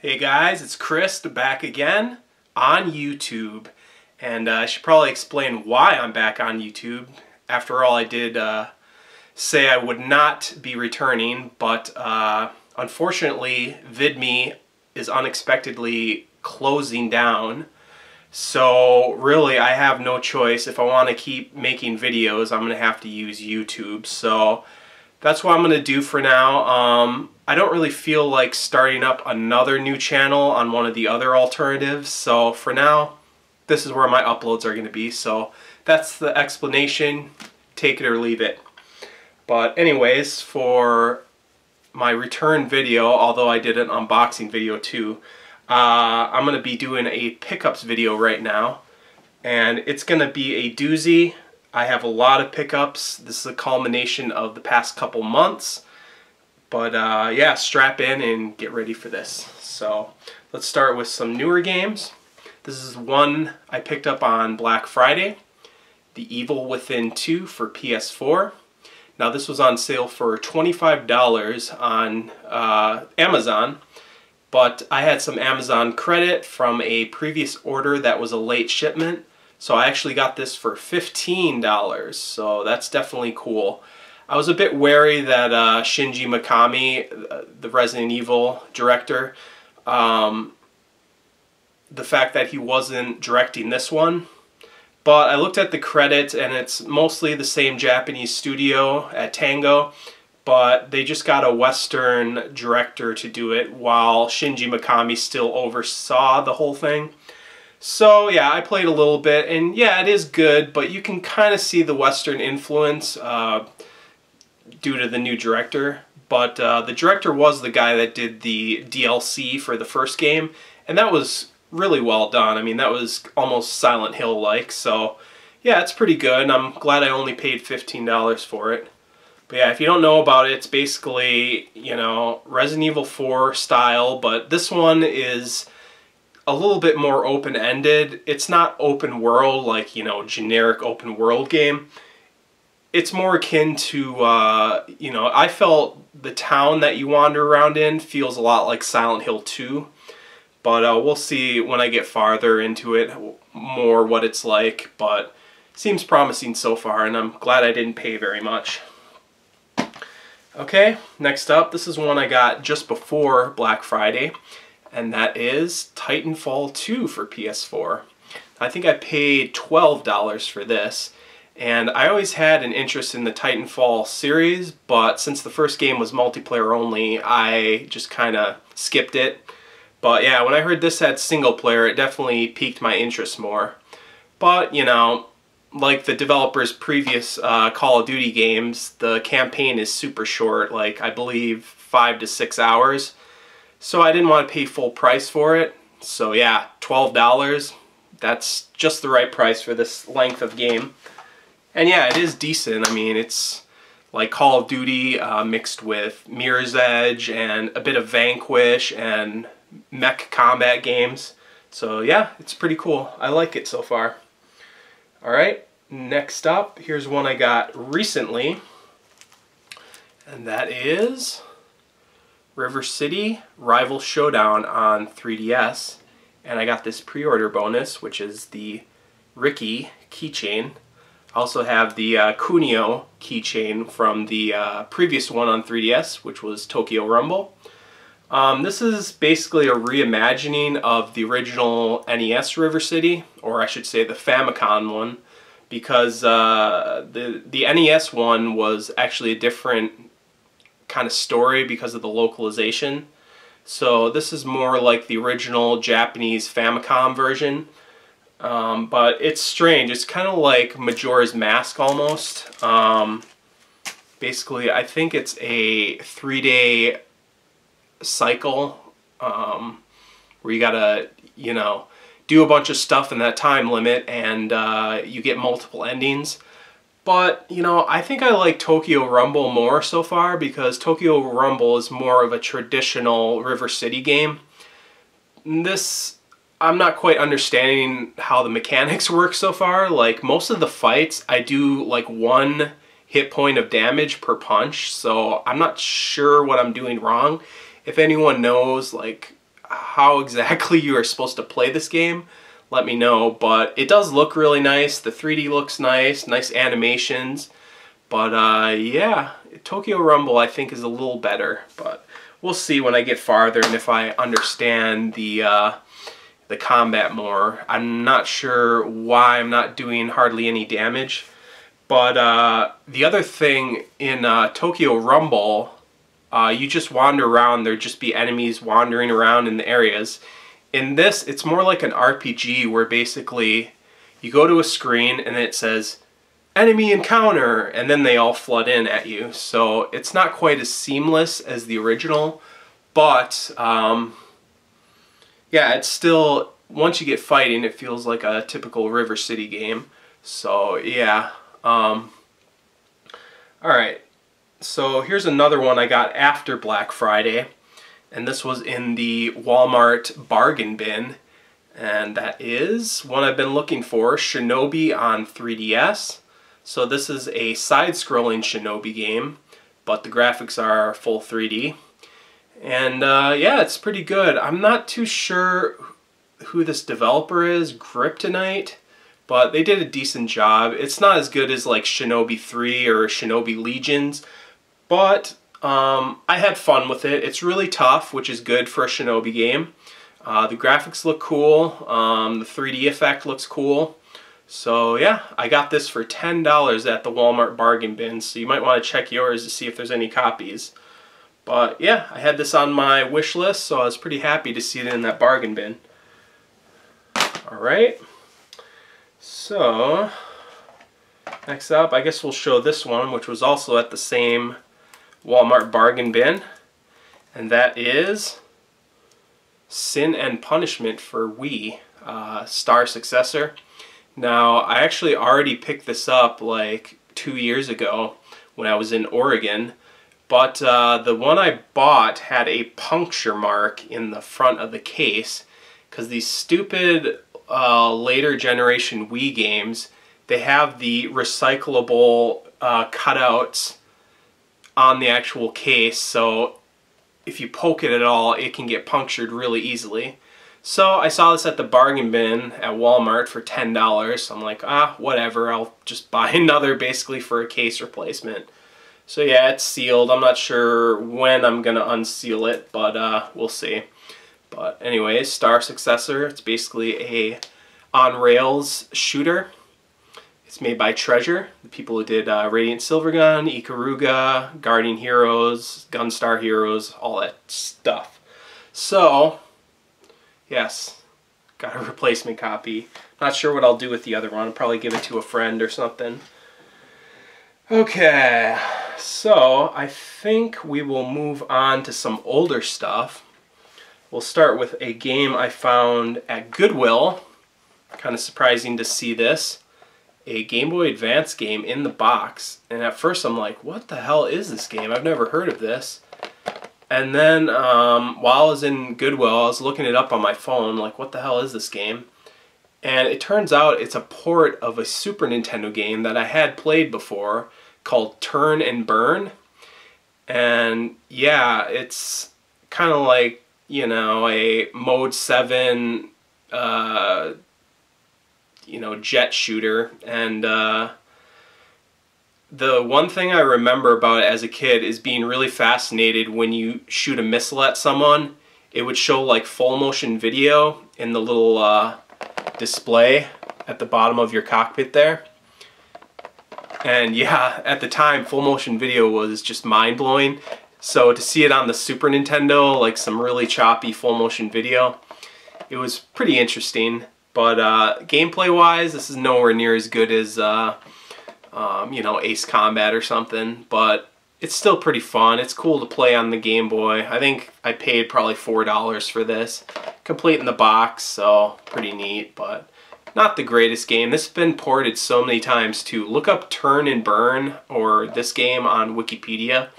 Hey guys, it's Krist back again on YouTube, and I should probably explain why I'm back on YouTube. After all, I did say I would not be returning, but unfortunately VidMe is unexpectedly closing down. So really I have no choice. If I want to keep making videos, I'm going to have to use YouTube. So that's what I'm going to do for now. I don't really feel like starting up another new channel on one of the other alternatives. So for now, this is where my uploads are going to be. So that's the explanation. Take it or leave it. But anyways, for my return video, although I did an unboxing video too, I'm going to be doing a pickups video right now. And it's going to be a doozy. I have a lot of pickups. This is a culmination of the past couple months. But yeah, strap in and get ready for this. So let's start with some newer games. This is one I picked up on Black Friday. The Evil Within 2 for PS4. Now this was on sale for $25 on Amazon. But I had some Amazon credit from a previous order that was a late shipment. So I actually got this for $15, so that's definitely cool. I was a bit wary that Shinji Mikami, the Resident Evil director, the fact that he wasn't directing this one. But I looked at the credits and it's mostly the same Japanese studio at Tango, but they just got a Western director to do it while Shinji Mikami still oversaw the whole thing. So yeah, I played a little bit, and yeah, it is good, but you can kind of see the Western influence due to the new director. But the director was the guy that did the DLC for the first game, and that was really well done. I mean, that was almost Silent Hill-like, so yeah, it's pretty good, and I'm glad I only paid $15 for it. But yeah, if you don't know about it, it's basically, you know, Resident Evil 4 style, but this one is a little bit more open-ended. It's not open world like, you know, generic open world game. It's more akin to, you know, I felt the town that you wander around in feels a lot like Silent Hill 2. But we'll see when I get farther into it more what it's like. But it seems promising so far, and I'm glad I didn't pay very much. Okay, next up, this is one I got just before Black Friday. And that is Titanfall 2 for PS4. I think I paid $12 for this, and I always had an interest in the Titanfall series, but since the first game was multiplayer only, I just kind of skipped it. But yeah, when I heard this had single player, it definitely piqued my interest more. But, you know, like the developers' previous Call of Duty games, the campaign is super short, like I believe 5 to 6 hours. So I didn't want to pay full price for it. So yeah, $12. That's just the right price for this length of game. And yeah, it is decent. I mean, it's like Call of Duty mixed with Mirror's Edge and a bit of Vanquish and mech combat games. So yeah, it's pretty cool. I like it so far. Alright, next up, here's one I got recently. And that is River City Rival Showdown on 3DS, and I got this pre-order bonus, which is the Ricky keychain. I also have the Kunio keychain from the previous one on 3DS, which was Tokyo Rumble. This is basically a reimagining of the original NES River City, or I should say the Famicom one, because the NES one was actually a different kind of story because of the localization. So this is more like the original Japanese Famicom version, but it's strange. It's kind of like Majora's Mask almost. Basically, I think it's a 3-day cycle where you gotta, you know, do a bunch of stuff in that time limit, and you get multiple endings. But, you know, I think I like Tokyo Rumble more so far because Tokyo Rumble is more of a traditional River City game. This, I'm not quite understanding how the mechanics work so far. Like, most of the fights, I do like 1 hit point of damage per punch, so I'm not sure what I'm doing wrong. If anyone knows, like, how exactly you are supposed to play this game, let me know. But it does look really nice. The 3D looks nice, nice animations. But yeah, Tokyo Rumble I think is a little better. But we'll see when I get farther and if I understand the combat more. I'm not sure why I'm not doing hardly any damage. But the other thing in Tokyo Rumble, you just wander around. There'd just be enemies wandering around in the areas. In this, it's more like an RPG where basically you go to a screen and it says, enemy encounter, and then they all flood in at you. So it's not quite as seamless as the original, but yeah, it's still, once you get fighting, it feels like a typical River City game. So yeah. Alright, so here's another one I got after Black Friday, and this was in the Walmart bargain bin, and that is one I've been looking for, Shinobi on 3DS. So this is a side-scrolling Shinobi game, but the graphics are full 3D. And yeah, it's pretty good. I'm not too sure who this developer is, Kryptonite, but they did a decent job. It's not as good as like Shinobi 3 or Shinobi Legions, but I had fun with it. It's really tough, which is good for a Shinobi game. The graphics look cool. The 3D effect looks cool. So yeah, I got this for $10 at the Walmart bargain bin, so you might want to check yours to see if there's any copies. But yeah, I had this on my wish list, so I was pretty happy to see it in that bargain bin. Alright, so next up, I guess we'll show this one, which was also at the same Walmart bargain bin, and that is Sin and Punishment for Wii, Star Successor. Now, I actually already picked this up like 2 years ago when I was in Oregon, but the one I bought had a puncture mark in the front of the case because these stupid later generation Wii games, they have the recyclable cutouts on the actual case, so if you poke it at all, it can get punctured really easily. So I saw this at the bargain bin at Walmart for $10. So I'm like, whatever, I'll just buy another basically for a case replacement. So yeah, it's sealed. I'm not sure when I'm gonna unseal it, but we'll see. But anyways, Star Successor, it's basically a on-rails shooter. It's made by Treasure, the people who did Radiant Silvergun, Ikaruga, Guardian Heroes, Gunstar Heroes, all that stuff. So, yes, got a replacement copy. Not sure what I'll do with the other one. I'll probably give it to a friend or something. Okay, so I think we will move on to some older stuff. We'll start with a game I found at Goodwill. Kind of surprising to see this. A Game Boy Advance game in the box. And at first I'm like, what the hell is this game? I've never heard of this. And then while I was in Goodwill, I was looking it up on my phone, like, what the hell is this game? And it turns out it's a port of a Super Nintendo game that I had played before called Turn and Burn. And yeah, it's kind of like, you know, a Mode 7 you know, jet shooter. And the one thing I remember about it as a kid is being really fascinated when you shoot a missile at someone. It would show like full motion video in the little display at the bottom of your cockpit there. And yeah, at the time, full motion video was just mind-blowing. So to see it on the Super Nintendo, like some really choppy full motion video, it was pretty interesting. But gameplay-wise, this is nowhere near as good as, you know, Ace Combat or something. But it's still pretty fun. It's cool to play on the Game Boy. I think I paid probably $4 for this. Complete in the box, so pretty neat, but not the greatest game. This has been ported so many times too. Look up Turn and Burn or this game on Wikipedia,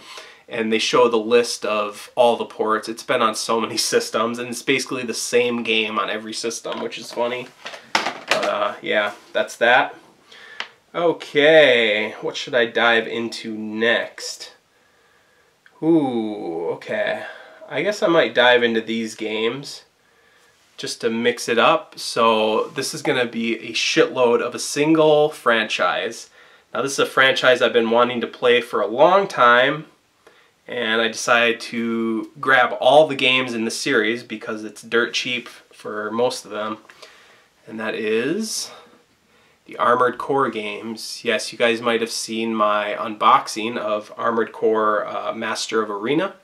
and they show the list of all the ports. It's been on so many systems, and it's basically the same game on every system, which is funny. But yeah, that's that. Okay, what should I dive into next? Ooh, okay. I guess I might dive into these games just to mix it up. So this is going to be a shitload of a single franchise. Now this is a franchise I've been wanting to play for a long time, and I decided to grab all the games in the series because it's dirt cheap for most of them. And that is the Armored Core games. Yes, you guys might have seen my unboxing of Armored Core Master of Arena.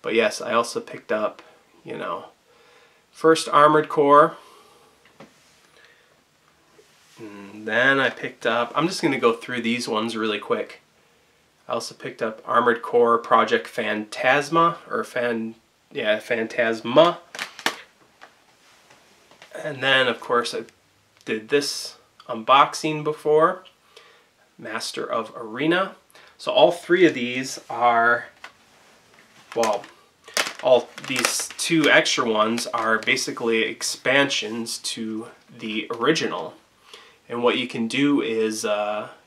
But yes, I also picked up, you know, first Armored Core. And then I picked up, I'm just going to go through these ones really quick. I also picked up Armored Core Project Phantasma, or Phantasma. And then, of course, I did this unboxing before, Master of Arena. So all three of these are, well, all these two extra ones are basically expansions to the original. And what you can do is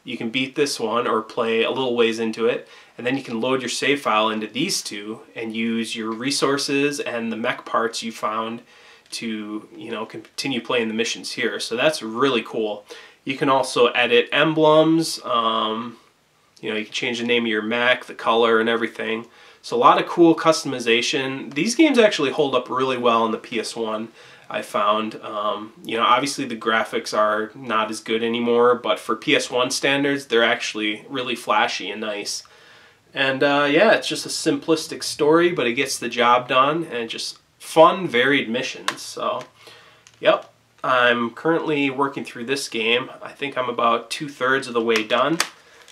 you can beat this one or play a little ways into it, and then you can load your save file into these two and use your resources and the mech parts you found to, you know, continue playing the missions here. So that's really cool. You can also edit emblems, you know, you can change the name of your mech, the color, and everything. So a lot of cool customization. These games actually hold up really well on the PS1, I found. You know, obviously the graphics are not as good anymore, but for PS1 standards, they're actually really flashy and nice. And yeah, it's just a simplistic story, but it gets the job done, and just fun, varied missions. So, yep, I'm currently working through this game. I think I'm about 2/3 of the way done.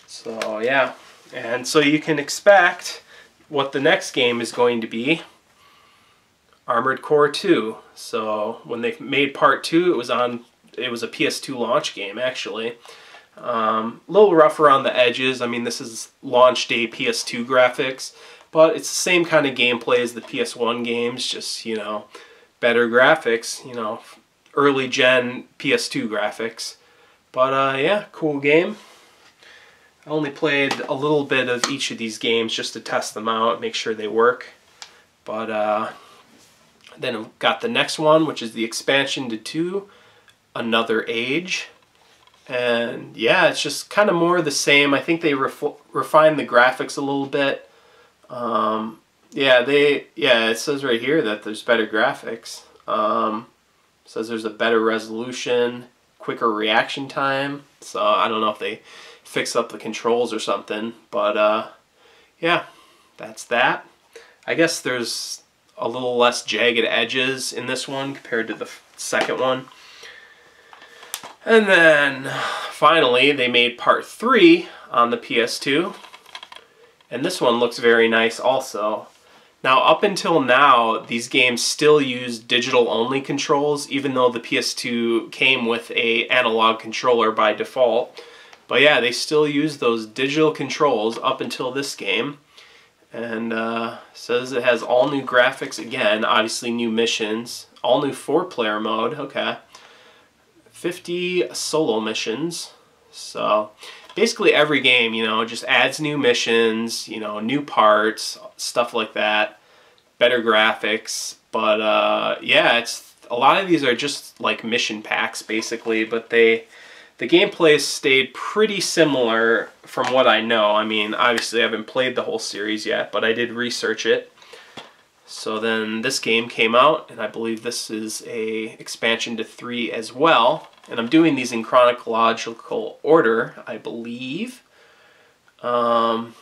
So, yeah. And so you can expect what the next game is going to be, Armored Core 2. So when they made part 2, it was a PS2 launch game actually. A little rough around the edges. I mean, this is launch day PS2 graphics, but it's the same kind of gameplay as the PS1 games, just, you know, better graphics, you know, early gen PS2 graphics. But yeah, cool game. I only played a little bit of each of these games just to test them out, make sure they work. But then I've got the next one, which is the expansion to 2, Another Age. And yeah, it's just kind of more of the same. I think they refined the graphics a little bit. Yeah, it says right here that there's better graphics. It says there's a better resolution, quicker reaction time. So I don't know if they fix up the controls or something, but yeah, that's that. I guess there's a little less jagged edges in this one compared to the second one. And then finally they made part 3 on the PS2, and this one looks very nice also. Now, up until now, these games still use digital only controls, even though the PS2 came with an analog controller by default. But yeah, they still use those digital controls up until this game. And says it has all new graphics again, obviously new missions, all new 4-player mode, okay. 50 solo missions. So basically every game, you know, just adds new missions, you know, new parts, stuff like that, better graphics. But yeah, it's a lot of these are just like mission packs basically, but the gameplay stayed pretty similar from what I know. I mean, obviously I haven't played the whole series yet, but I did research it. So then this game came out, and I believe this is a expansion to 3 as well. And I'm doing these in chronological order, I believe. Now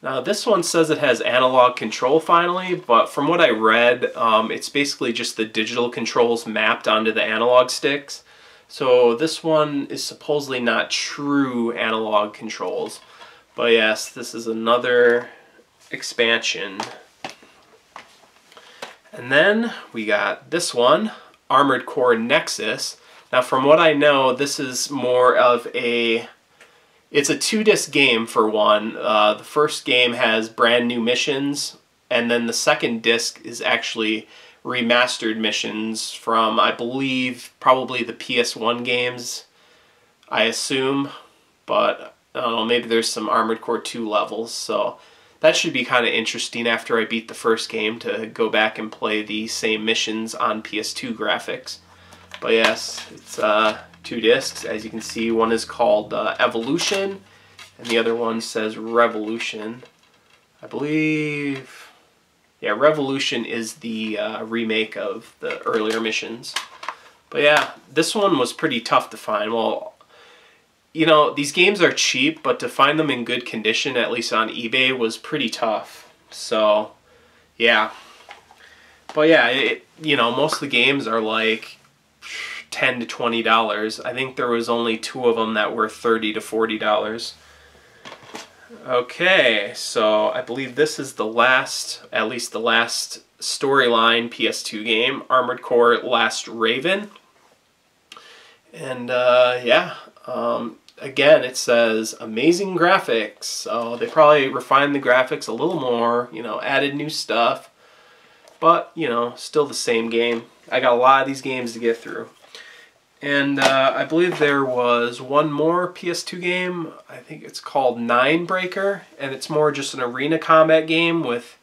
this one says it has analog control finally, but from what I read, it's basically just the digital controls mapped onto the analog sticks. So this one is supposedly not true analog controls. But yes, this is another expansion. And then we got this one, Armored Core Nexus. Now from what I know, this is more of a, it's a 2-disc game for one. The first game has brand new missions, and then the second disc is actually remastered missions from, I believe, probably the PS1 games, I assume. But I don't know, maybe there's some Armored Core 2 levels. So that should be kind of interesting after I beat the first game to go back and play the same missions on PS2 graphics. But yes, it's 2 discs. As you can see, one is called Evolution, and the other one says Revolution. I believe, yeah, Revolution is the remake of the earlier missions. But yeah, this one was pretty tough to find. Well, you know, these games are cheap, but to find them in good condition, at least on eBay, was pretty tough. So, yeah. But yeah, you know, most of the games are like $10 to $20. I think there was only 2 of them that were $30 to $40. Okay, so I believe this is the last, at least the last storyline PS2 game, Armored Core Last Raven. And yeah, again, it says amazing graphics. So they probably refined the graphics a little more, you know, added new stuff. But, you know, still the same game. I got a lot of these games to get through. And I believe there was one more PS2 game. I think it's called Ninebreaker. And it's more just an arena combat game with,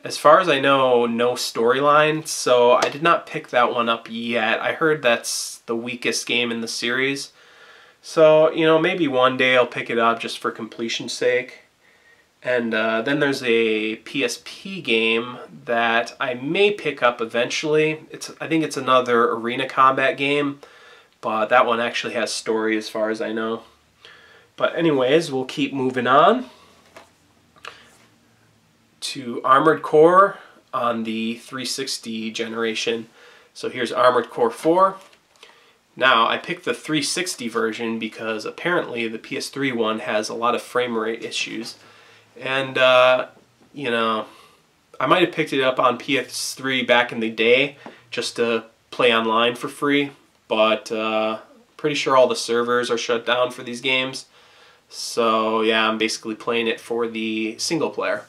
as far as I know, no storyline. So I did not pick that one up yet. I heard that's the weakest game in the series. So, you know, maybe one day I'll pick it up just for completion's sake. And then there's a PSP game that I may pick up eventually. I think it's another arena combat game, but that one actually has story as far as I know. But anyways, we'll keep moving on to Armored Core on the 360 generation. So here's Armored Core 4. Now, I picked the 360 version because apparently the PS3 one has a lot of frame rate issues. And, you know, I might have picked it up on PS3 back in the day just to play online for free. But pretty sure all the servers are shut down for these games. So, yeah, I'm basically playing it for the single player.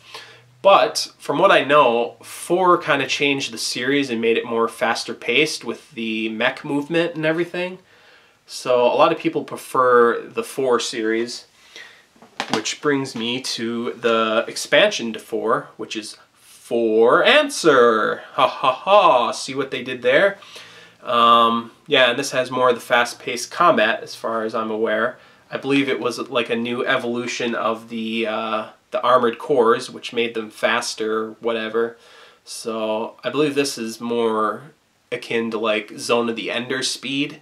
But from what I know, 4 kind of changed the series and made it more faster paced with the mech movement and everything. So a lot of people prefer the 4 series, which brings me to the expansion to 4, which is For Answer. Ha ha ha, see what they did there? Yeah, and this has more of the fast-paced combat as far as I'm aware. I believe it was like a new evolution of the Armored Cores, which made them faster, whatever. So I believe this is more akin to like Zone of the Ender speed.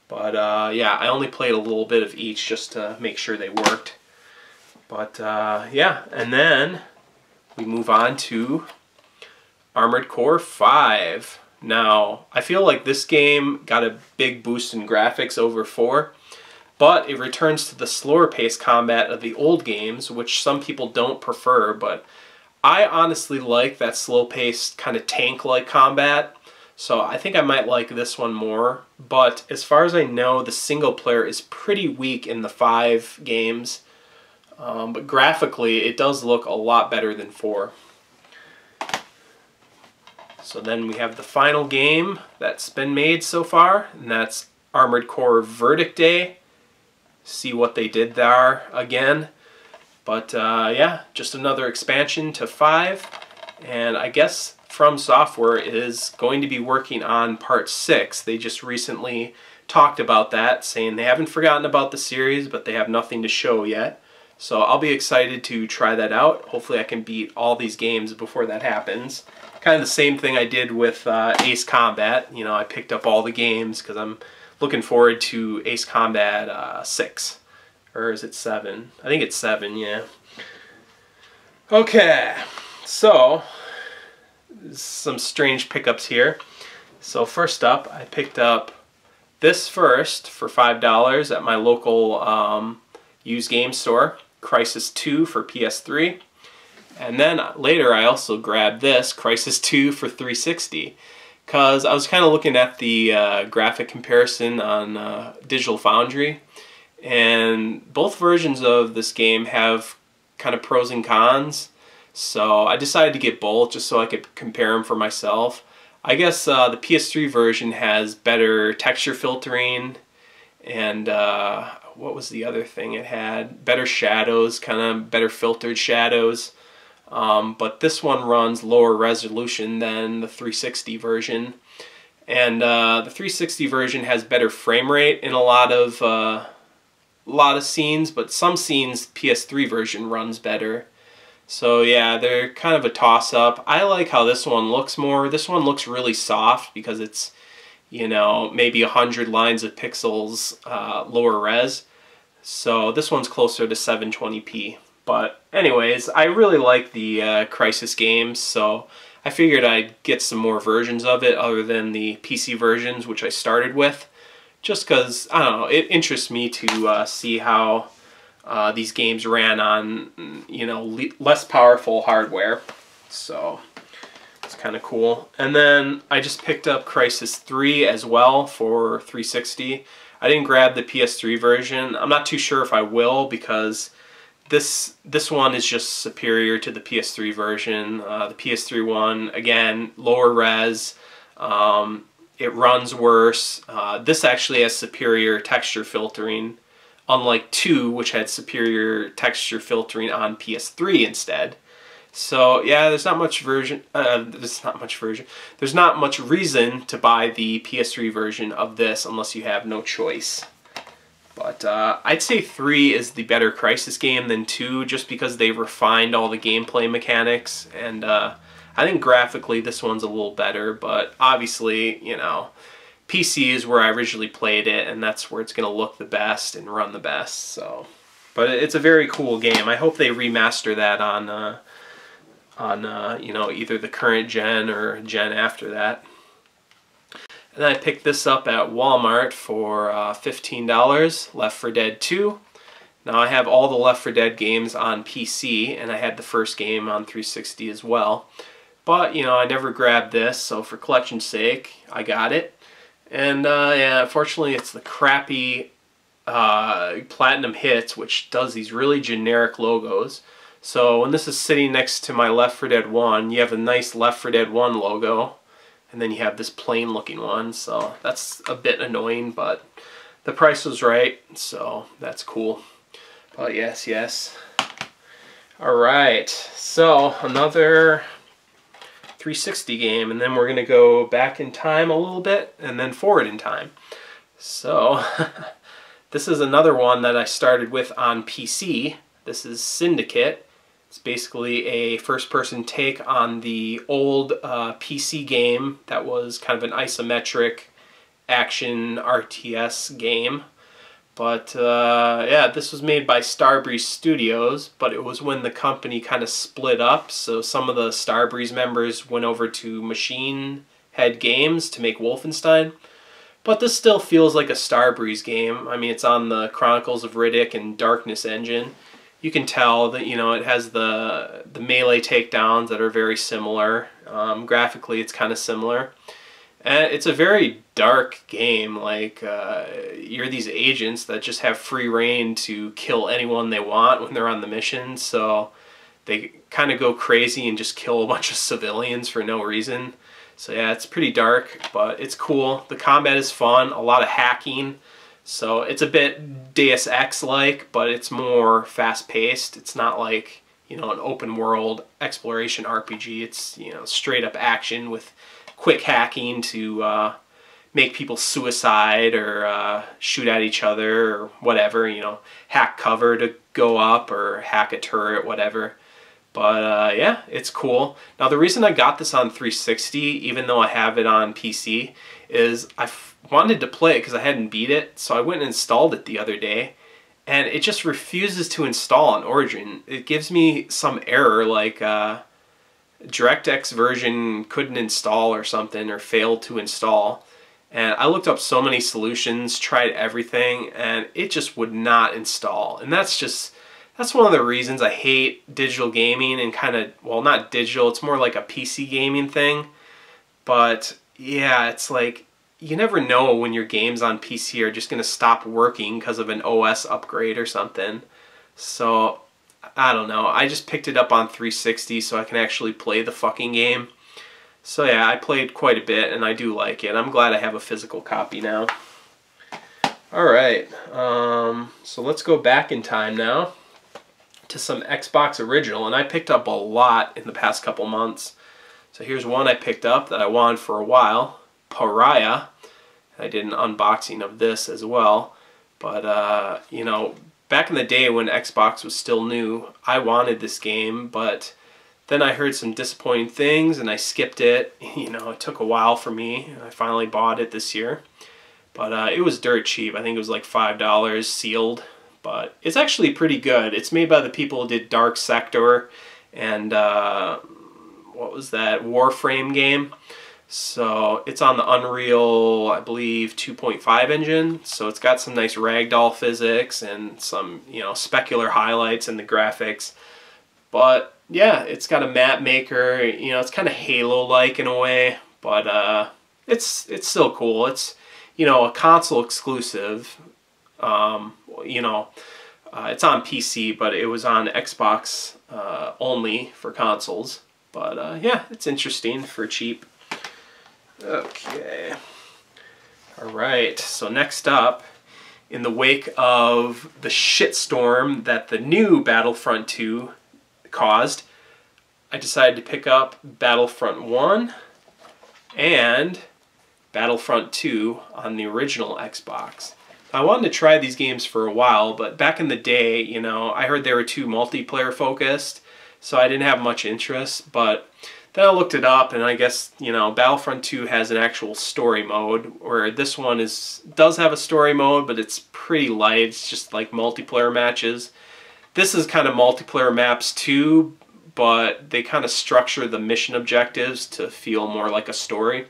But yeah, I only played a little bit of each just to make sure they worked. But yeah, and then we move on to Armored Core 5. Now, I feel like this game got a big boost in graphics over 4. But it returns to the slower paced combat of the old games, which some people don't prefer, but I honestly like that slow paced kind of tank-like combat, so I think I might like this one more. But as far as I know, the single player is pretty weak in the 5 games, but graphically it does look a lot better than 4. So then we have the final game that's been made so far, and that's Armored Core Verdict Day. See what they did there again. But yeah, just another expansion to 5. And I guess From Software is going to be working on part 6. They just recently talked about that, saying they haven't forgotten about the series, but they have nothing to show yet. So I'll be excited to try that out. Hopefully I can beat all these games before that happens. Kind of the same thing I did with Ace Combat. You know, I picked up all the games because I'm looking forward to Ace Combat 6. Or is it 7? I think it's 7, yeah. Okay, so some strange pickups here. So first up, I picked up this first for $5 at my local used game store, Crysis 2 for PS3. And then later I also grabbed this, Crysis 2 for $360. Because I was kind of looking at the graphic comparison on Digital Foundry, and both versions of this game have kind of pros and cons, so I decided to get both just so I could compare them for myself. I guess the PS3 version has better texture filtering, and what was the other thing it had? Better shadows, kind of better filtered shadows. but this one runs lower resolution than the 360 version. And the 360 version has better frame rate in a lot of scenes, but some scenes PS3 version runs better. So yeah, they're kind of a toss-up. I like how this one looks more. This one looks really soft because it's, you know, maybe 100 lines of pixels lower res. So this one's closer to 720p. But anyways, I really like the Crysis games, so I figured I'd get some more versions of it other than the PC versions, which I started with. Just because, I don't know, it interests me to see how these games ran on, you know, less powerful hardware. So it's kind of cool. And then I just picked up Crysis 3 as well for 360. I didn't grab the PS3 version. I'm not too sure if I will, because this one is just superior to the PS3 version. The PS3 one, again, lower res. It runs worse. This actually has superior texture filtering, unlike 2, which had superior texture filtering on PS3 instead. So yeah, there's not much reason to buy the PS3 version of this unless you have no choice. But I'd say 3 is the better Crysis game than 2, just because they refined all the gameplay mechanics, and I think graphically this one's a little better, but obviously, you know, PC is where I originally played it, and that's where it's going to look the best and run the best. So, but it's a very cool game. I hope they remaster that on you know, either the current gen or gen after that. And I picked this up at Walmart for $15, Left 4 Dead 2. Now I have all the Left 4 Dead games on PC, and I had the first game on 360 as well. But, you know, I never grabbed this, so for collection's sake, I got it. And, yeah, unfortunately it's the crappy Platinum Hits, which does these really generic logos. So when this is sitting next to my Left 4 Dead 1, you have a nice Left 4 Dead 1 logo, and then you have this plain looking one, so that's a bit annoying, but the price was right, so that's cool. But yes, yes. Alright, so another 360 game, and then we're going to go back in time a little bit, and then forward in time. So, this is another one that I started with on PC. This is Syndicate. It's basically a first-person take on the old PC game that was kind of an isometric action RTS game. But yeah, this was made by Starbreeze Studios, but it was when the company kind of split up, so some of the Starbreeze members went over to Machine Head Games to make Wolfenstein. But this still feels like a Starbreeze game. I mean, it's on the Chronicles of Riddick and Darkness engine. You can tell that, you know, it has the melee takedowns that are very similar. Graphically, it's kind of similar. And it's a very dark game. Like, you're these agents that just have free reign to kill anyone they want when they're on the mission. So they kind of go crazy and just kill a bunch of civilians for no reason. So yeah, it's pretty dark, but it's cool. The combat is fun, a lot of hacking. So it's a bit Deus Ex-like, but it's more fast-paced. It's not like, you know, an open-world exploration RPG. It's, you know, straight-up action with quick hacking to make people suicide or shoot at each other or whatever, you know, hack cover to go up or hack a turret, whatever. But yeah, it's cool. Now the reason I got this on 360, even though I have it on PC, is I wanted to play it because I hadn't beat it, so I went and installed it the other day, and it just refuses to install on Origin. It gives me some error like DirectX version couldn't install or something, or failed to install. And I looked up so many solutions, tried everything, and it just would not install. And that's one of the reasons I hate digital gaming and kind of, well, not digital, it's more like a PC gaming thing. But yeah, it's like, you never know when your games on PC are just going to stop working because of an OS upgrade or something. So, I don't know. I just picked it up on 360 so I can actually play the fucking game. So yeah, I played quite a bit and I do like it. I'm glad I have a physical copy now. Alright, so let's go back in time now to some Xbox original, and I picked up a lot in the past couple months. So here's one I picked up that I wanted for a while, Pariah. I did an unboxing of this as well. But, you know, back in the day when Xbox was still new, I wanted this game, but then I heard some disappointing things and I skipped it. You know, it took a while for me. I finally bought it this year. But it was dirt cheap. I think it was like $5 sealed. But it's actually pretty good. It's made by the people who did Dark Sector and what was that, Warframe game. So it's on the Unreal, I believe, 2.5 engine. So it's got some nice ragdoll physics and some, you know, specular highlights in the graphics. But yeah, it's got a map maker. You know, it's kind of Halo-like in a way, but it's still cool. It's, you know, a console exclusive. You know, it's on PC, but it was on Xbox only for consoles. But yeah, it's interesting for cheap. Okay. Alright, so next up, in the wake of the shitstorm that the new Battlefront 2 caused, I decided to pick up Battlefront 1 and Battlefront 2 on the original Xbox. I wanted to try these games for a while, but back in the day, you know, I heard they were too multiplayer focused, so I didn't have much interest. But then I looked it up, and I guess, you know, Battlefront 2 has an actual story mode, where this one does have a story mode, but it's pretty light. It's just like multiplayer matches. This is kind of multiplayer maps too, but they kind of structure the mission objectives to feel more like a story.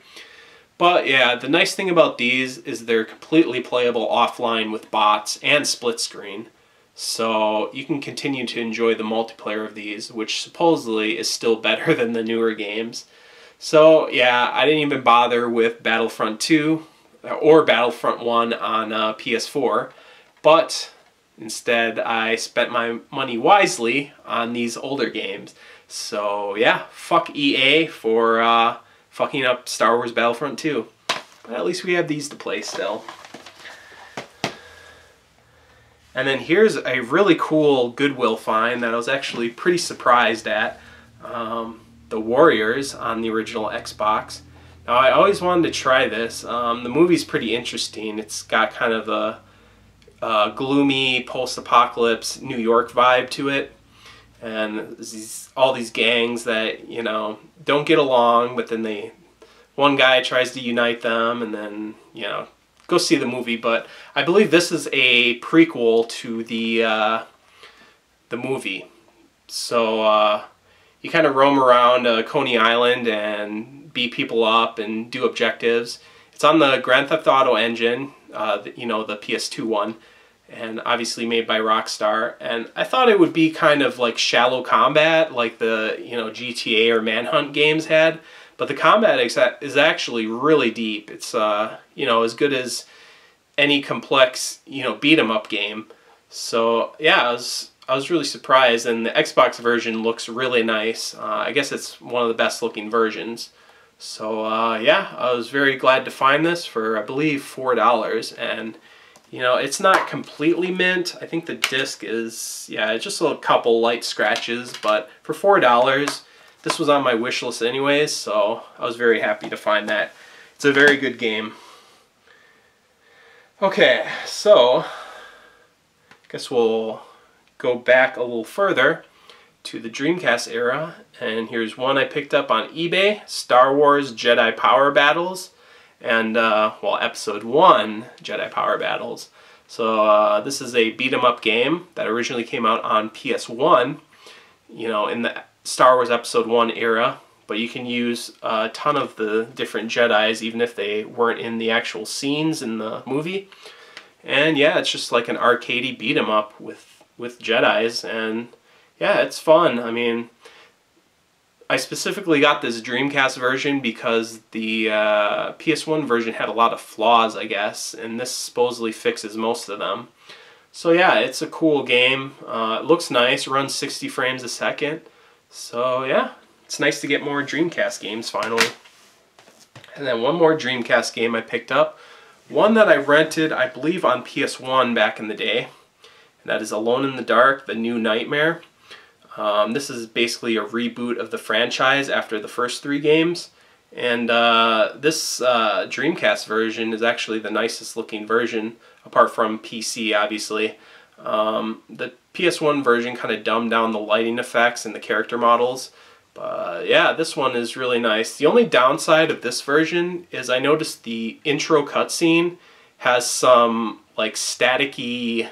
But yeah, the nice thing about these is they're completely playable offline with bots and split screen. So you can continue to enjoy the multiplayer of these, which supposedly is still better than the newer games. So yeah, I didn't even bother with Battlefront 2 or Battlefront 1 on PS4, but instead I spent my money wisely on these older games. So yeah, fuck EA for fucking up Star Wars Battlefront 2. But at least we have these to play still. And then here's a really cool Goodwill find that I was actually pretty surprised at. The Warriors on the original Xbox. Now I always wanted to try this. The movie's pretty interesting. It's got kind of a gloomy post-apocalypse New York vibe to it. And all these gangs that, you know, don't get along, but then one guy tries to unite them, and then, you know, go see the movie. But I believe this is a prequel to the movie. So you kind of roam around Coney Island and beat people up and do objectives. It's on the Grand Theft Auto engine, you know, the PS2 one. And obviously made by Rockstar, and I thought it would be kind of like shallow combat, like the, you know, GTA or Manhunt games had, but the combat is actually really deep. It's you know, as good as any complex, you know, beat 'em up game. So yeah, I was really surprised, and the Xbox version looks really nice. I guess it's one of the best looking versions. So yeah, I was very glad to find this for, I believe, $4, and you know, it's not completely mint. I think the disc is, yeah, just a couple light scratches, but for $4, this was on my wish list anyways, so I was very happy to find that. It's a very good game. Okay, so I guess we'll go back a little further to the Dreamcast era, and here's one I picked up on eBay, Star Wars Jedi Power Battles. And, well, Episode 1, Jedi Power Battles. So this is a beat-em-up game that originally came out on PS1, you know, in the Star Wars Episode 1 era. But you can use a ton of the different Jedis, even if they weren't in the actual scenes in the movie. And, yeah, it's just like an arcadey beat-em-up with Jedis. And, yeah, it's fun. I mean, I specifically got this Dreamcast version because the PS1 version had a lot of flaws, I guess, and this supposedly fixes most of them. So yeah, it's a cool game. It looks nice, runs 60 frames a second. So yeah, it's nice to get more Dreamcast games finally. And then one more Dreamcast game I picked up. One that I rented, I believe, on PS1 back in the day. And that is Alone in the Dark, The New Nightmare. This is basically a reboot of the franchise after the first 3 games. And this Dreamcast version is actually the nicest looking version, apart from PC, obviously. The PS1 version kind of dumbed down the lighting effects and the character models. But yeah, this one is really nice. The only downside of this version is I noticed the intro cutscene has some like staticky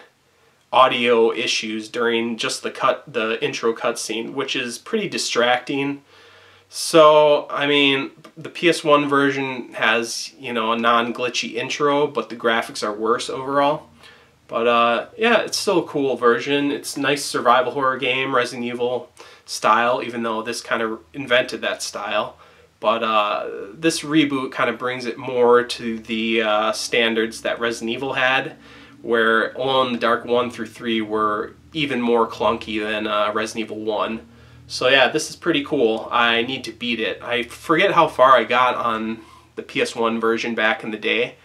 audio issues during just the intro cutscene, which is pretty distracting. So, I mean, the PS1 version has, you know, a non-glitchy intro, but the graphics are worse overall. But yeah, it's still a cool version. It's a nice survival horror game, Resident Evil style, even though this kind of invented that style. But this reboot kind of brings it more to the standards that Resident Evil had, where Alone in the Dark 1 through 3 were even more clunky than Resident Evil 1. So yeah, this is pretty cool. I need to beat it. I forget how far I got on the PS1 version back in the day.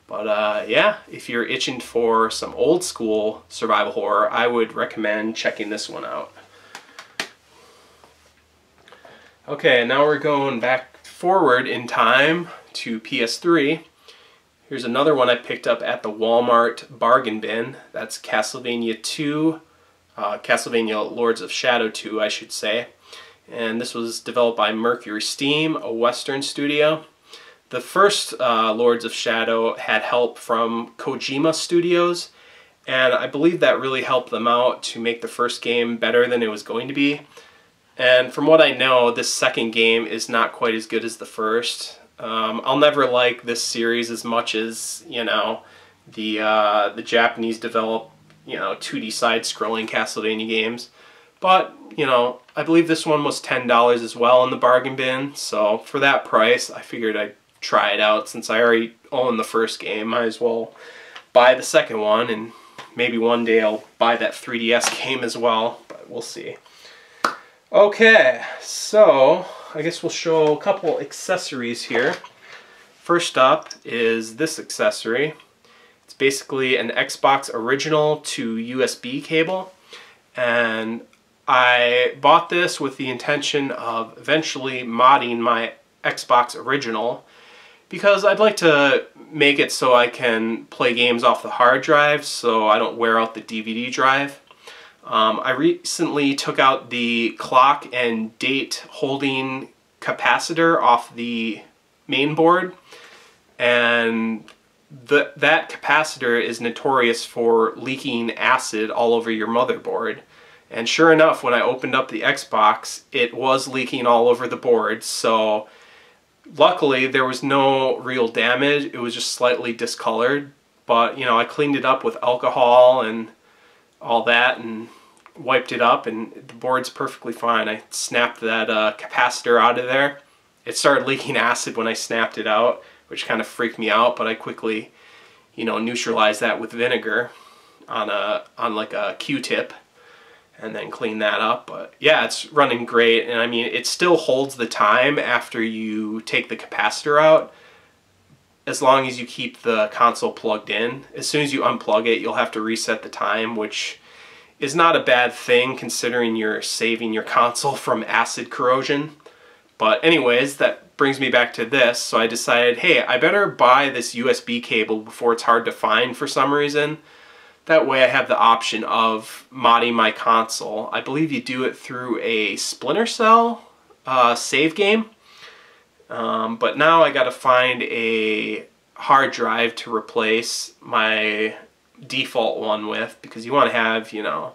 But yeah, if you're itching for some old school survival horror, I would recommend checking this one out. Okay, now we're going back forward in time to PS3. Here's another one I picked up at the Walmart bargain bin. That's Castlevania 2. Castlevania Lords of Shadow 2, I should say. And this was developed by Mercury Steam, a Western studio. The first Lords of Shadow had help from Kojima Studios, and I believe that really helped them out to make the first game better than it was going to be. And from what I know, this second game is not quite as good as the first. I'll never like this series as much as, you know, the Japanese developed, you know, 2D side-scrolling Castlevania games. But, you know, I believe this one was $10 as well in the bargain bin, so for that price, I figured I'd try it out. Since I already own the first game, might as well buy the second one, and maybe one day I'll buy that 3DS game as well, but we'll see. Okay, so I guess we'll show a couple accessories here. First up is this accessory. It's basically an Xbox original to USB cable, and I bought this with the intention of eventually modding my Xbox original, because I'd like to make it so I can play games off the hard drive so I don't wear out the DVD drive. I recently took out the clock and date holding capacitor off the main board, and that capacitor is notorious for leaking acid all over your motherboard. And sure enough, when I opened up the Xbox, it was leaking all over the board. So luckily there was no real damage. It was just slightly discolored. But, you know, I cleaned it up with alcohol and all that and wiped it up, and the board's perfectly fine. I snapped that capacitor out of there. It started leaking acid when I snapped it out, which kind of freaked me out, but I quickly, you know, neutralized that with vinegar on like a Q-tip, and then clean that up. But yeah, it's running great, and I mean, it still holds the time after you take the capacitor out, as long as you keep the console plugged in. As soon as you unplug it, you'll have to reset the time, which is not a bad thing considering you're saving your console from acid corrosion. But anyways, that brings me back to this. So I decided, hey, I better buy this USB cable before it's hard to find for some reason. That way I have the option of modding my console. I believe you do it through a Splinter Cell save game. But now I gotta find a hard drive to replace my default one with, because you want to have, you know,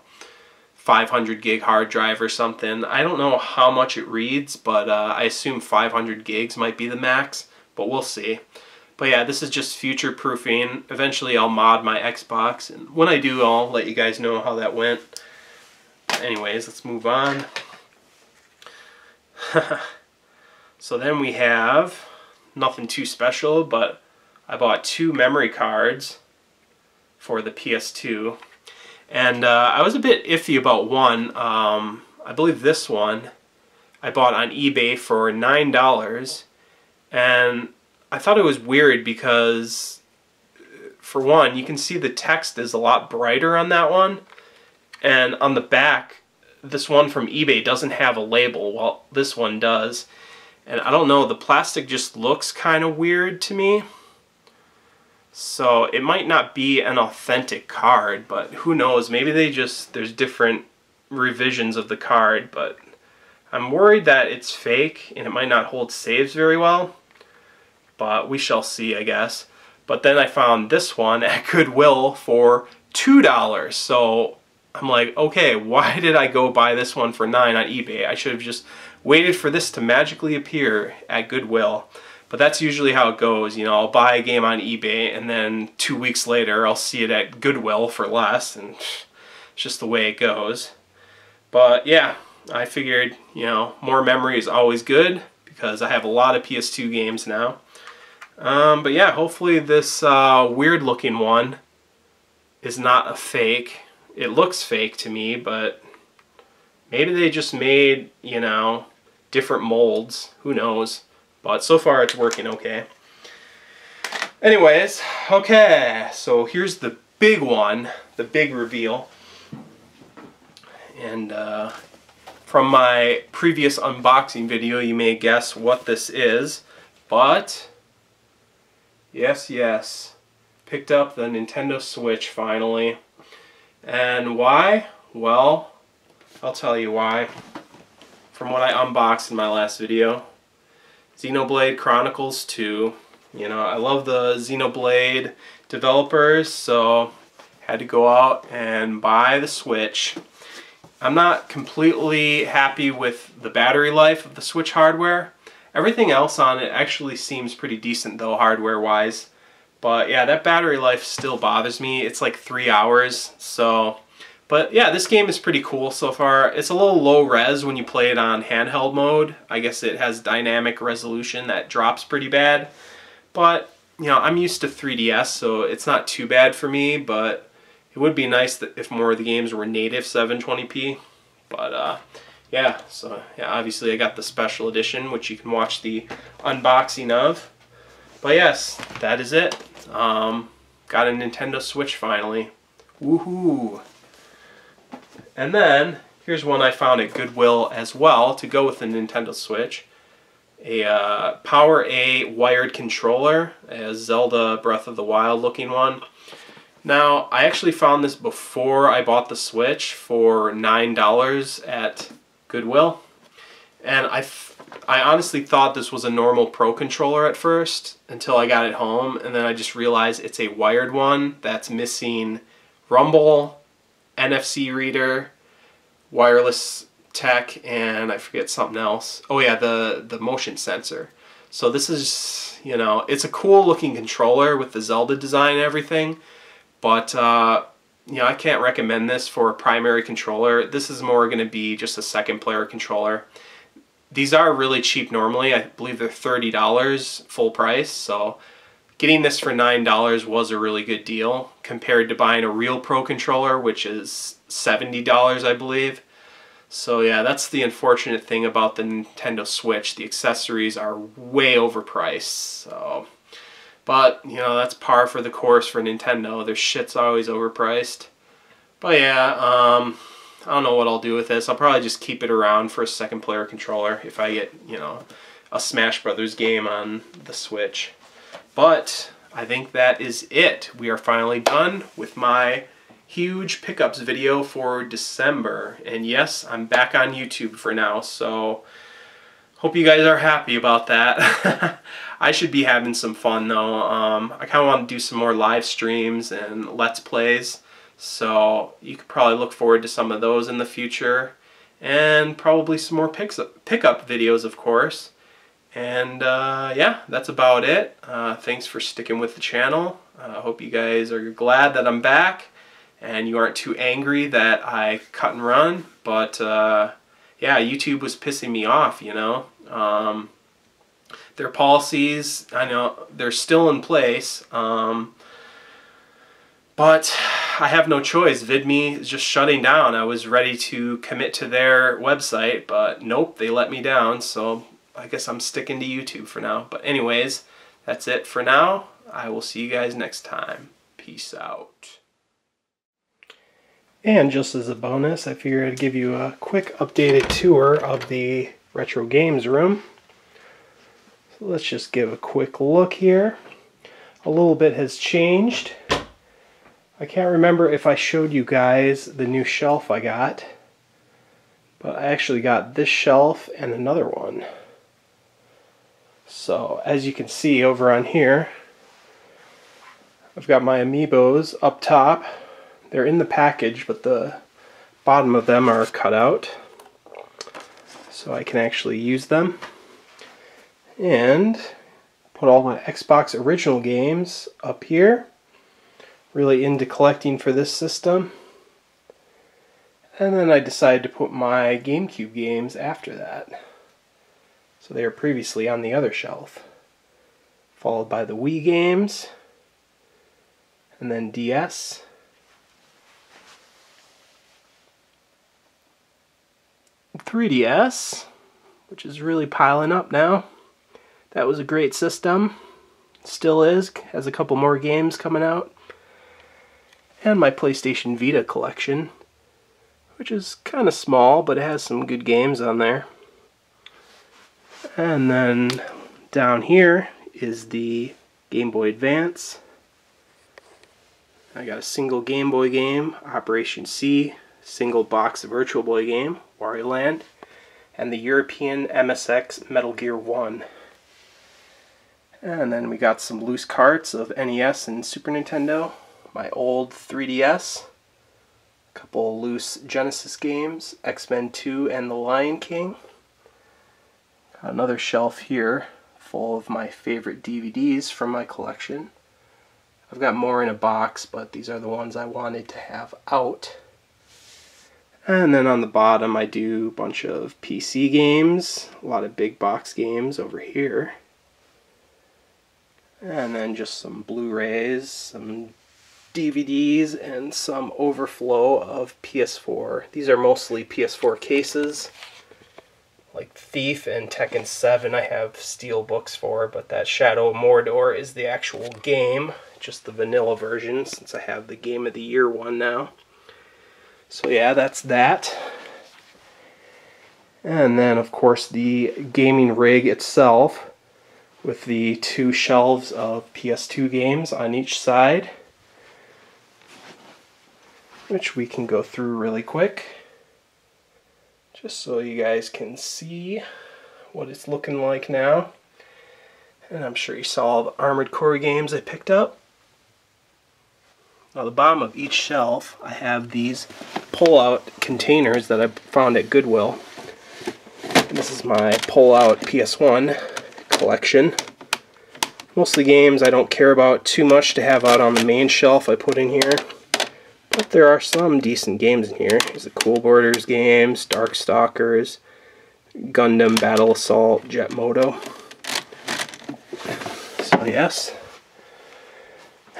500 gig hard drive or something. I don't know how much it reads, but I assume 500 gigs might be the max, but we'll see. But yeah, this is just future proofing. Eventually I'll mod my Xbox, and when I do, I'll let you guys know how that went. Anyways, let's move on. So then we have nothing too special, but I bought 2 memory cards for the PS2, and I was a bit iffy about one. I believe this one I bought on eBay for $9, and I thought it was weird because, for one, you can see the text is a lot brighter on that one, and on the back this one from eBay doesn't have a label, while this one does. And I don't know, the plastic just looks kind of weird to me. So it might not be an authentic card, but who knows, maybe there's different revisions of the card, but I'm worried that it's fake and it might not hold saves very well. But we shall see, I guess. But then I found this one at Goodwill for $2. So I'm like, okay, why did I go buy this one for $9 on eBay? I should have just waited for this to magically appear at Goodwill. But that's usually how it goes. You know, I'll buy a game on eBay and then 2 weeks later I'll see it at Goodwill for less, and it's just the way it goes. But yeah, I figured, you know, more memory is always good because I have a lot of PS2 games now. But yeah, hopefully this weird looking one is not a fake. It looks fake to me, but maybe they just made, you know, different molds. Who knows? But so far it's working okay. Anyways, okay, so here's the big one, the big reveal. And from my previous unboxing video, you may guess what this is, but yes, picked up the Nintendo Switch finally. And why? Well, I'll tell you why. From what I unboxed in my last video. Xenoblade Chronicles 2. You know, I love the Xenoblade developers, so had to go out and buy the Switch. I'm not completely happy with the battery life of the Switch hardware. Everything else on it actually seems pretty decent though, hardware-wise. But yeah, that battery life still bothers me. It's like 3 hours, so... But yeah, this game is pretty cool so far. It's a little low res when you play it on handheld mode. I guess it has dynamic resolution that drops pretty bad. But, you know, I'm used to 3DS, so it's not too bad for me, but it would be nice that if more of the games were native 720p. But yeah, so yeah, obviously I got the special edition, which you can watch the unboxing of. But yes, that is it. Got a Nintendo Switch finally. Woohoo! And then, here's one I found at Goodwill as well to go with the Nintendo Switch. A Power A wired controller, a Zelda Breath of the Wild looking one. Now, I actually found this before I bought the Switch for $9 at Goodwill. And I honestly thought this was a normal Pro controller at first until I got it home, and then I just realized it's a wired one that's missing rumble, NFC reader, wireless tech, and I forget something else. Oh yeah, the motion sensor. So this is, you know, it's a cool looking controller with the Zelda design and everything, but you know, I can't recommend this for a primary controller. This is more going to be just a second player controller. These are really cheap normally. I believe they're $30 full price, so getting this for $9 was a really good deal compared to buying a real Pro controller, which is $70, I believe. So yeah, that's the unfortunate thing about the Nintendo Switch. The accessories are way overpriced. So, but you know, that's par for the course for Nintendo. Their shit's always overpriced. But yeah, I don't know what I'll do with this. I'll probably just keep it around for a second player controller if I get, you know, a Smash Brothers game on the Switch. But I think that is it. We are finally done with my huge pickups video for December. And yes, I'm back on YouTube for now, so hope you guys are happy about that. I should be having some fun though. I kind of want to do some more live streams and Let's Plays, so you could probably look forward to some of those in the future, and probably some more pickup videos, of course. And yeah, that's about it. Thanks for sticking with the channel. I hope you guys are glad that I'm back and you aren't too angry that I cut and run. But yeah, YouTube was pissing me off, you know. Their policies, I know, they're still in place. But I have no choice. VidMe is just shutting down. I was ready to commit to their website, but nope, they let me down. So I guess I'm sticking to YouTube for now. But anyways, that's it for now. I will see you guys next time. Peace out. And just as a bonus, I figured I'd give you a quick updated tour of the retro games room. So let's just give a quick look here. A little bit has changed. I can't remember if I showed you guys the new shelf I got, but I actually got this shelf and another one. So as you can see over on here, I've got my amiibos up top. They're in the package, but the bottom of them are cut out, so I can actually use them. And put all my Xbox original games up here. Really into collecting for this system. And then I decided to put my GameCube games after that. So they were previously on the other shelf. Followed by the Wii games. And then DS. 3DS, which is really piling up now. That was a great system. Still is. Has a couple more games coming out. And my PlayStation Vita collection, which is kind of small, but it has some good games on there. And then down here is the Game Boy Advance. I got a single Game Boy game, Operation C, single box Virtual Boy game, Wario Land, and the European MSX Metal Gear 1. And then we got some loose carts of NES and Super Nintendo, my old 3DS, a couple loose Genesis games, X-Men 2 and The Lion King. Got another shelf here full of my favorite DVDs from my collection. I've got more in a box, but these are the ones I wanted to have out. And then on the bottom I do a bunch of PC games, a lot of big box games over here. And then just some Blu-rays, some DVDs, and some overflow of PS4. These are mostly PS4 cases, like Thief and Tekken 7 I have steel books for, but that Shadow of Mordor is the actual game, just the vanilla version, since I have the Game of the Year one now. So yeah, that's that. And then of course the gaming rig itself, with the two shelves of PS2 games on each side, which we can go through really quick, just so you guys can see what it's looking like now. And I'm sure you saw all the Armored Core games I picked up. On the bottom of each shelf I have these pull-out containers that I found at Goodwill. And this is my pull-out PS1 collection. Most of the games I don't care about too much to have out on the main shelf I put in here. But there are some decent games in here. There's the Cool Borders games, Darkstalkers, Gundam Battle Assault, Jet Moto. So yes.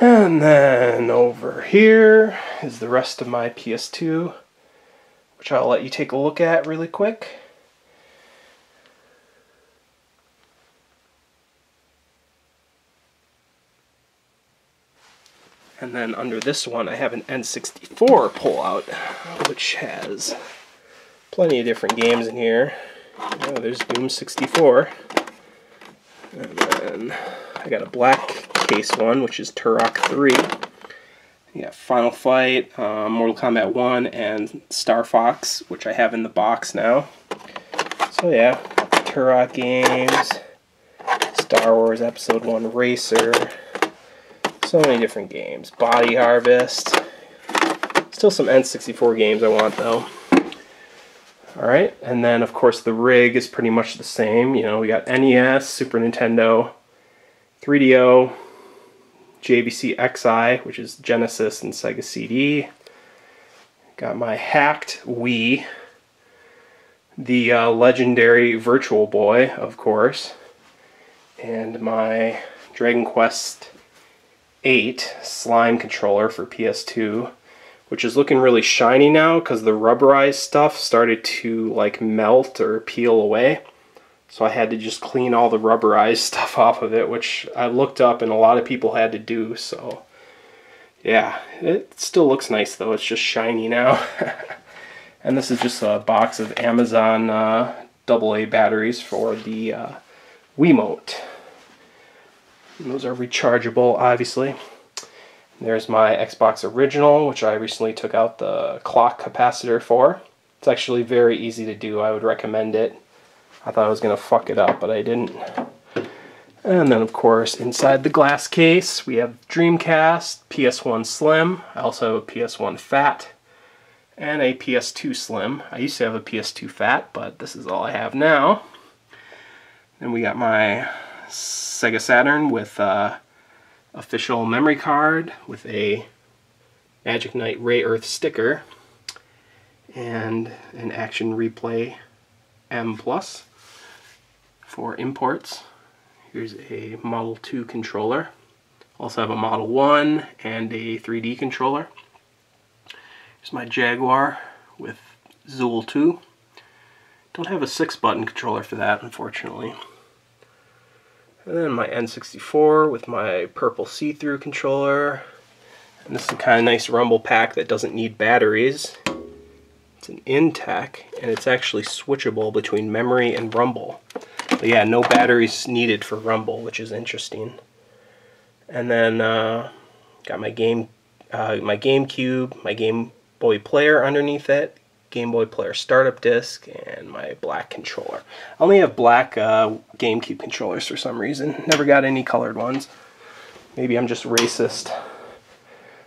And then over here is the rest of my PS2, which I'll let you take a look at really quick. And then under this one I have an N64 pullout, which has plenty of different games in here. Oh, there's Doom 64. And then I got a black case one, which is Turok 3. You got Final Fight, Mortal Kombat 1, and Star Fox, which I have in the box now. So yeah, Turok games, Star Wars Episode 1 Racer, so many different games. Body Harvest. Still some N64 games I want though. Alright, and then of course the rig is pretty much the same. You know, we got NES, Super Nintendo, 3DO, JVC XI, which is Genesis and Sega CD. Got my hacked Wii. The legendary Virtual Boy, of course. And my Dragon Quest 8 slime controller for PS2, which is looking really shiny now because the rubberized stuff started to like melt or peel away. So I had to just clean all the rubberized stuff off of it, which I looked up and a lot of people had to do. So Yeah, it still looks nice though. It's just shiny now. And this is just a box of Amazon AA batteries for the Wiimote. And those are rechargeable, obviously. There's my Xbox original, which I recently took out the clock capacitor for. It's actually very easy to do. I would recommend it. I thought I was going to fuck it up, but I didn't. And then, of course, inside the glass case, we have Dreamcast, PS1 Slim. I also have a PS1 Fat and a PS2 Slim. I used to have a PS2 Fat, but this is all I have now. Then we got my Sega Saturn with official memory card with a Magic Knight Ray Earth sticker and an Action Replay M Plus for imports. Here's a Model 2 controller. Also have a Model 1 and a 3D controller. Here's my Jaguar with Zool 2. Don't have a 6-button controller for that, unfortunately. And then my N64 with my purple see-through controller. And this is a kind of nice rumble pack that doesn't need batteries. It's an Intech, and it's actually switchable between memory and rumble. But yeah, no batteries needed for rumble, which is interesting. And then got my GameCube, my Game Boy Player underneath it, Game Boy Player startup disc, and my black controller. I only have black GameCube controllers for some reason. Never got any colored ones. Maybe I'm just racist.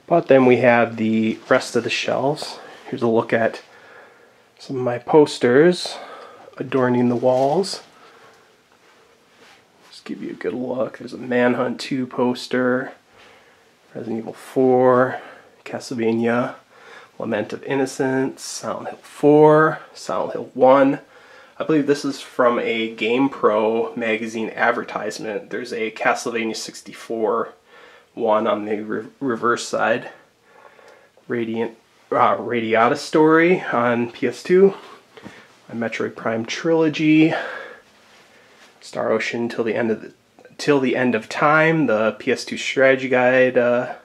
But then we have the rest of the shelves. Here's a look at some of my posters adorning the walls. Just give you a good look. There's a Manhunt 2 poster, Resident Evil 4, Castlevania, Lament of Innocence, Silent Hill 4, Silent Hill 1. I believe this is from a GamePro magazine advertisement. There's a Castlevania 64 one on the reverse side. Radiata Story on PS2. My Metroid Prime Trilogy. Star Ocean Till the End of Time, the PS2 Strategy Guide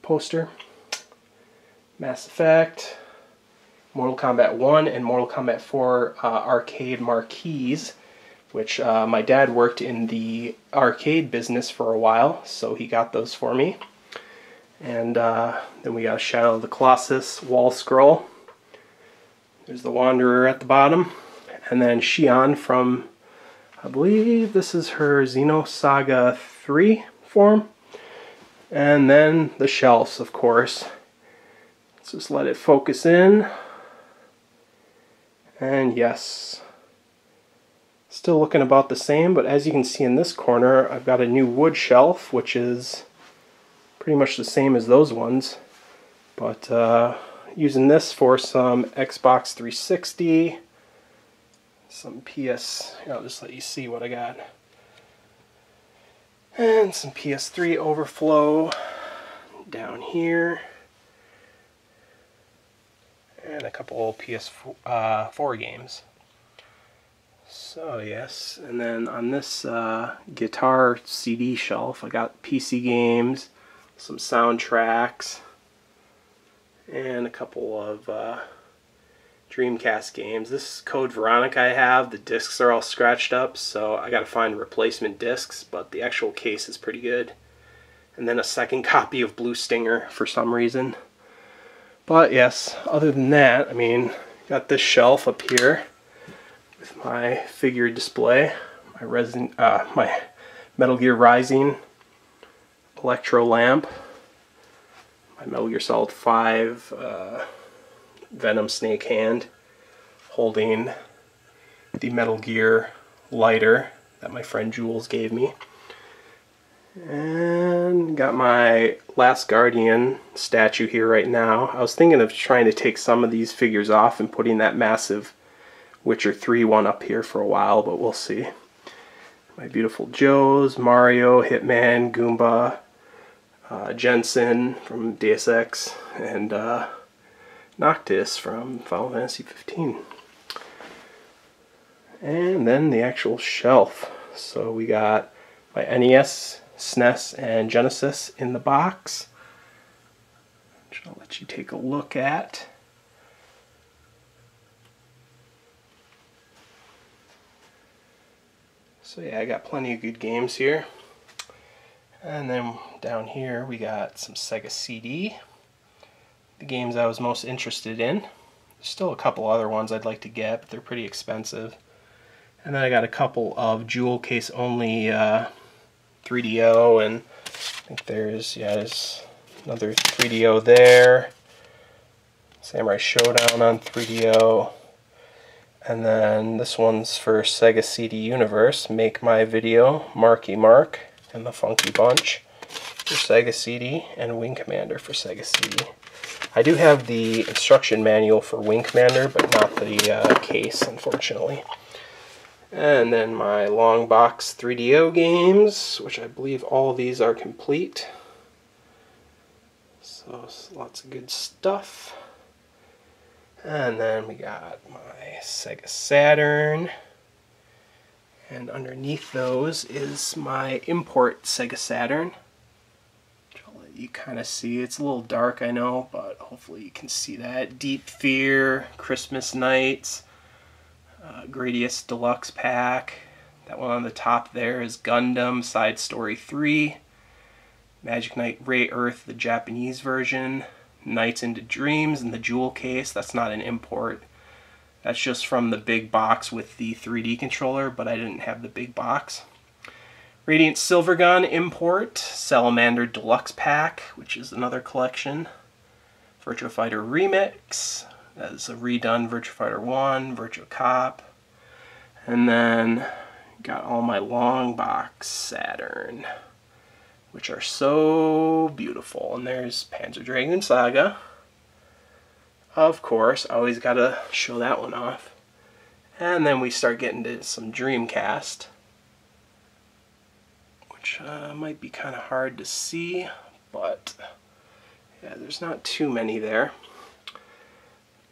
poster. Mass Effect, Mortal Kombat 1 and Mortal Kombat 4 arcade marquees, which my dad worked in the arcade business for a while, so he got those for me. And then we got Shadow of the Colossus wall scroll. There's the Wanderer at the bottom. And then Xion from, I believe this is her Xenosaga 3 form. And then the shelves, of course. Let's just let it focus in. And yes, still looking about the same, but as you can see in this corner, I've got a new wood shelf, which is pretty much the same as those ones. But using this for some Xbox 360, some PS, I'll just let you see what I got. And some PS3 overflow down here. And a couple old PS4 games. So yes, and then on this guitar CD shelf, I got PC games, some soundtracks, and a couple of Dreamcast games. This Code Veronica I have, the discs are all scratched up, so I gotta find replacement discs, but the actual case is pretty good. And then a second copy of Blue Stinger for some reason. But yes, other than that, I mean, got this shelf up here with my figure display, my Metal Gear Rising electro lamp, my Metal Gear Solid 5 Venom Snake hand holding the Metal Gear lighter that my friend Jules gave me. And got my Last Guardian statue here right now. I was thinking of trying to take some of these figures off and putting that massive Witcher 3 one up here for a while, but we'll see. My beautiful Joes, Mario, Hitman, Goomba, Jensen from Deus Ex, and Noctis from Final Fantasy 15. And then the actual shelf. So we got my NES, SNES, and Genesis in the box. which I'll let you take a look at. So yeah, I got plenty of good games here. And then down here we got some Sega CD, the games I was most interested in. There's still a couple other ones I'd like to get, but they're pretty expensive. And then I got a couple of jewel case only 3DO, and I think there's another 3DO there. Samurai Showdown on 3DO. And then this one's for Sega CD Universe, Make My Video, Marky Mark, and the Funky Bunch for Sega CD, and Wing Commander for Sega CD. I do have the instruction manual for Wing Commander, but not the case, unfortunately. And then my long box 3DO games, which I believe all of these are complete. So lots of good stuff. And then we got my Sega Saturn. And underneath those is my import Sega Saturn, which I'll let you kind of see. It's a little dark, I know, but hopefully you can see that. Deep Fear, Christmas Nights, Gradius Deluxe Pack. That one on the top there is Gundam Side Story 3. Magic Knight Ray Earth, the Japanese version. Nights into Dreams in the jewel case. That's not an import. That's just from the big box with the 3D controller, but I didn't have the big box. Radiant Silvergun import. Salamander Deluxe Pack, which is another collection. Virtua Fighter Remix. That is a redone Virtua Fighter 1, Virtua Cop. And then got all my long box Saturn, which are so beautiful. And there's Panzer Dragoon Saga. Of course, I always gotta show that one off. And then we start getting to some Dreamcast, which might be kind of hard to see, but yeah, there's not too many there.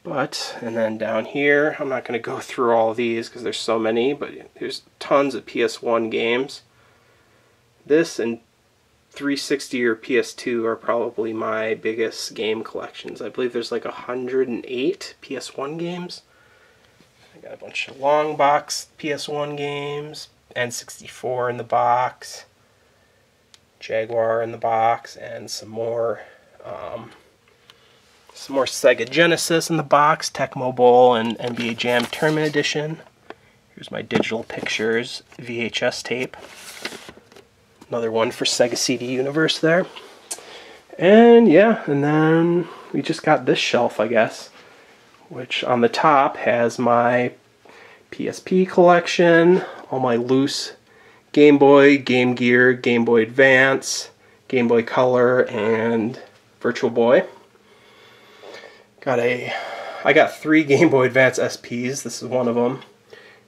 But, and then down here, I'm not going to go through all of these because there's so many, but there's tons of PS1 games. This and 360 or PS2 are probably my biggest game collections. I believe there's like 108 PS1 games. I got a bunch of long box PS1 games, N64 in the box, Jaguar in the box, and some more Sega Genesis in the box, Tecmo Bowl and NBA Jam Tournament Edition. Here's my digital pictures VHS tape. Another one for Sega CD Universe there. And yeah, and then we just got this shelf, I guess, which on the top has my PSP collection, all my loose Game Boy, Game Gear, Game Boy Advance, Game Boy Color, and Virtual Boy. I got 3 Game Boy Advance SPs. This is one of them.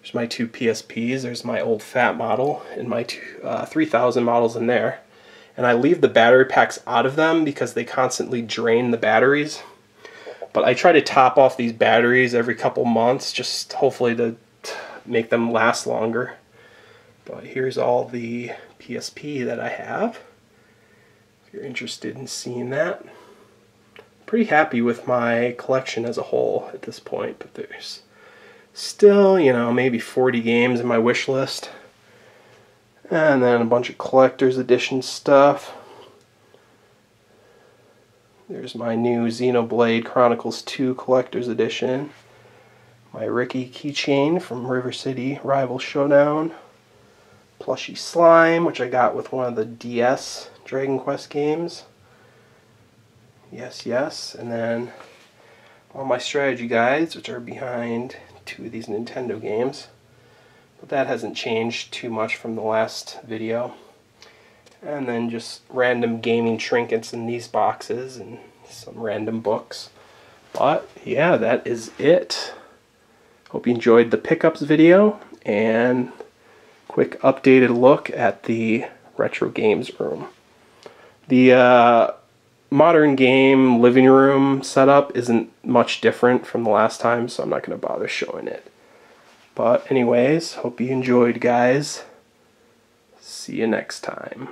There's my 2 PSPs. There's my old fat model and my 3000 models in there. And I leave the battery packs out of them because they constantly drain the batteries. But I try to top off these batteries every couple months, just hopefully to make them last longer. But here's all the PSP that I have, if you're interested in seeing that. Pretty happy with my collection as a whole at this point, but there's still, you know, maybe 40 games in my wish list. And then a bunch of collector's edition stuff. There's my new Xenoblade Chronicles 2 collector's edition. My Ricky keychain from River City Rival Showdown. Plushy slime, which I got with one of the DS Dragon Quest games. Yes, yes. And then all my strategy guides, which are behind 2 of these Nintendo games. But that hasn't changed too much from the last video. And then just random gaming trinkets in these boxes and some random books. But yeah, that is it. Hope you enjoyed the pickups video and quick updated look at the retro games room. The modern game living room setup isn't much different from the last time, so I'm not going to bother showing it. But anyways, hope you enjoyed, guys. See you next time.